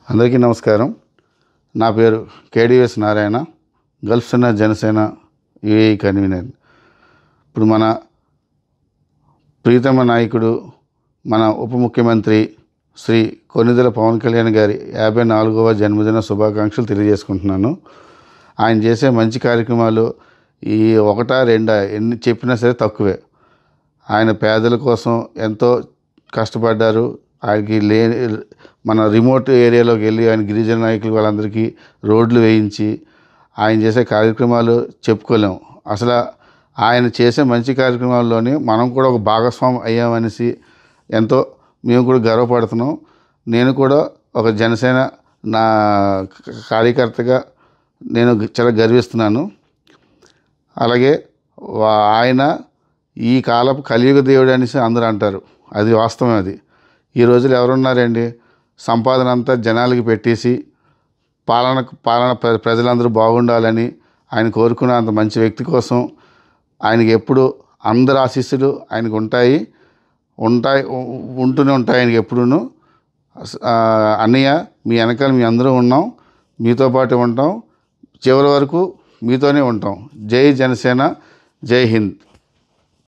అందరికీ నమస్కారం. నా పేరు KDS Narayana, Gulf centre Janasena UAE convener. ఇప్పుడు మన ప్రీతమ నాయకుడు, మన ఉప ముఖ్యమంత్రి శ్రీ కొణిదెల పవన్ కళ్యాణ్ గారి 54వ జన్మదిన శుభాకాంక్షలు తెలియజేసుకుంటున్నాను. ఆయన చేసే మంచి కార్యక్రమాలు ఈ ఒకటా రెండా ఎన్ని చెప్పినా సరే తక్కువే. ఆయన పేదల కోసం ఎంతో కష్టపడ్డారు. ఆయనకి మన రిమోట్ ఏరియాలోకి వెళ్ళి ఆయన గిరిజన నాయకులు వాళ్ళందరికీ రోడ్లు వేయించి ఆయన చేసే కార్యక్రమాలు చెప్పుకోలేము. అసలు ఆయన చేసే మంచి కార్యక్రమాల్లోనే మనం కూడా ఒక భాగస్వామి అయ్యామనేసి ఎంతో మేము కూడా గర్వపడుతున్నాం. నేను కూడా ఒక జనసేన నా కార్యకర్తగా నేను చాలా గర్విస్తున్నాను. అలాగే ఆయన ఈ కాలపు కలియుగ దేవుడు అనేసి అందరూ అంటారు. అది వాస్తవం. అది ఈ రోజులు ఎవరున్నారండి? సంపాదన అంతా జనాలకి పెట్టేసి పాలన ప్రజలందరూ బాగుండాలని ఆయన కోరుకున్న అంత మంచి వ్యక్తి కోసం ఆయనకి ఎప్పుడు అందరి ఆశీస్సులు ఆయనకు ఉంటూనే ఉంటాయి. ఆయనకి ఎప్పుడూ అన్నయ్య మీ వెనకాల మీ అందరూ ఉన్నాం, మీతో పాటు ఉంటాం, చివరి వరకు మీతోనే ఉంటాం. జై జనసేన, జై హింద్.